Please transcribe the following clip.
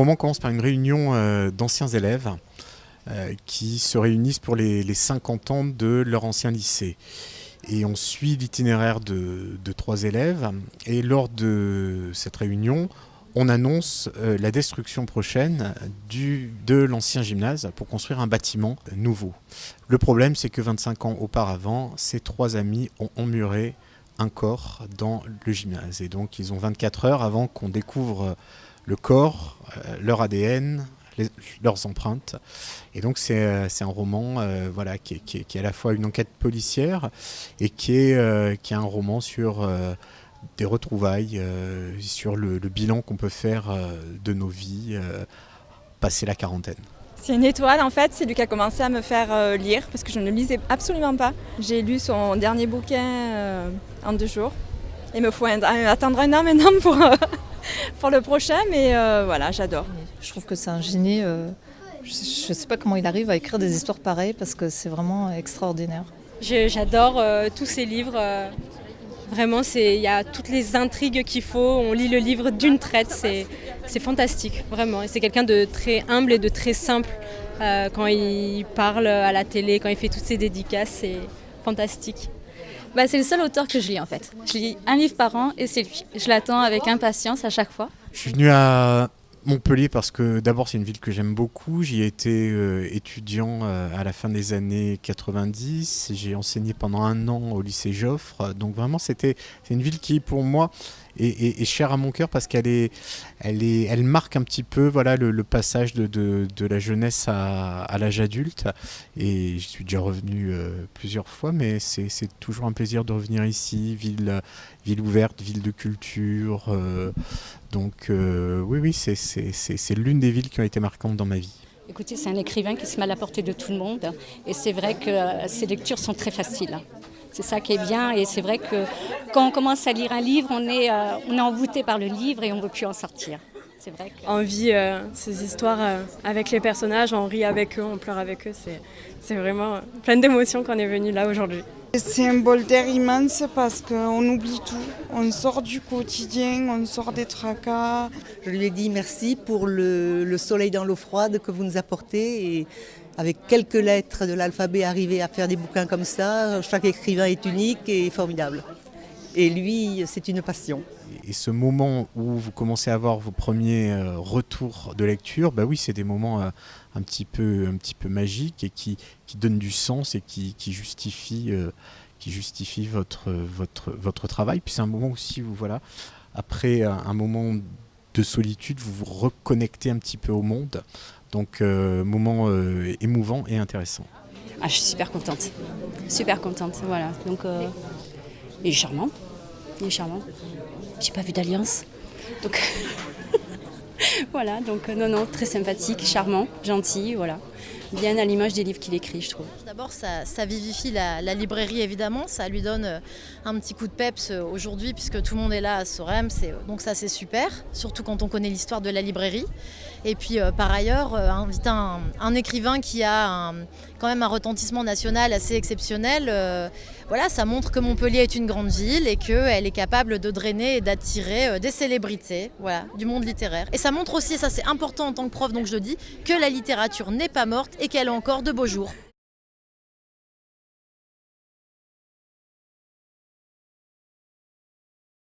roman commence par une réunion d'anciens élèves qui se réunissent pour les 50 ans de leur ancien lycée. Et on suit l'itinéraire de 3 élèves. Et lors de cette réunion, on annonce la destruction prochaine de l'ancien gymnase pour construire un bâtiment nouveau. Le problème, c'est que 25 ans auparavant, ces 3 amis ont emmuré un corps dans le gymnase. Et donc, ils ont 24 heures avant qu'on découvre le corps, leur ADN, leurs empreintes. Et donc c'est un roman qui est à la fois une enquête policière et qui est un roman sur des retrouvailles, sur le bilan qu'on peut faire de nos vies passé la quarantaine. C'est une étoile en fait, c'est lui qui a commencé à me faire lire parce que je ne lisais absolument pas. J'ai lu son dernier bouquin en 2 jours. Il me faut attendre un an maintenant pour le prochain, mais voilà, j'adore. Je trouve que c'est un génie. Je ne sais pas comment il arrive à écrire des histoires pareilles parce que c'est vraiment extraordinaire. J'adore tous ces livres. Vraiment, il y a toutes les intrigues qu'il faut. On lit le livre d'une traite. C'est fantastique, vraiment. Et c'est quelqu'un de très humble et de très simple. Quand il parle à la télé, quand il fait toutes ses dédicaces, c'est fantastique. C'est le seul auteur que je lis en fait. Je lis un livre par an et c'est lui. Je l'attends avec impatience à chaque fois. Je suis venu à Montpellier parce que d'abord c'est une ville que j'aime beaucoup. J'y ai été étudiant à la fin des années 90. J'ai enseigné pendant 1 an au lycée Joffre. Donc vraiment c'est une ville qui pour moi est chère à mon cœur parce elle marque un petit peu le passage de la jeunesse à l'âge adulte. Et je suis déjà revenu plusieurs fois, mais c'est toujours un plaisir de revenir ici, ville ouverte, ville de culture. Donc oui, c'est l'une des villes qui ont été marquantes dans ma vie. Écoutez, c'est un écrivain qui se met à la portée de tout le monde et c'est vrai que ses lectures sont très faciles. C'est ça qui est bien et c'est vrai que quand on commence à lire un livre, on est envoûté par le livre et on ne veut plus en sortir. C'est vrai que... On vit ces histoires avec les personnages, on rit avec eux, on pleure avec eux. C'est vraiment plein d'émotions qu'on est venu là aujourd'hui. C'est un bol d'air immense parce qu'on oublie tout. On sort du quotidien, on sort des tracas. Je lui ai dit merci pour le soleil dans l'eau froide que vous nous apportez. Et avec quelques lettres de l'alphabet, arriver à faire des bouquins comme ça, chaque écrivain est unique et formidable. Et lui, c'est une passion. Et ce moment où vous commencez à avoir vos premiers retours de lecture, oui, c'est des moments un petit peu magiques et qui donnent du sens et qui justifient votre travail. Puis c'est un moment aussi où, après un moment de solitude, vous vous reconnectez un petit peu au monde. Donc, moment émouvant et intéressant. Je suis super contente, voilà. Donc, il est charmant. J'ai pas vu d'alliance, donc voilà. Donc non, très sympathique, charmant, gentil, voilà. Bien à l'image des livres qu'il écrit, je trouve. D'abord, ça vivifie la librairie, évidemment. Ça lui donne un petit coup de peps aujourd'hui, puisque tout le monde est là à Sorem. Donc ça, c'est super, surtout quand on connaît l'histoire de la librairie. Et puis, par ailleurs, inviter un écrivain qui a quand même un retentissement national assez exceptionnel. Ça montre que Montpellier est une grande ville et qu'elle est capable de drainer et d'attirer des célébrités du monde littéraire. Et ça montre aussi, ça c'est important en tant que prof, donc je le dis, que la littérature n'est pas morte et qu'elle a encore de beaux jours.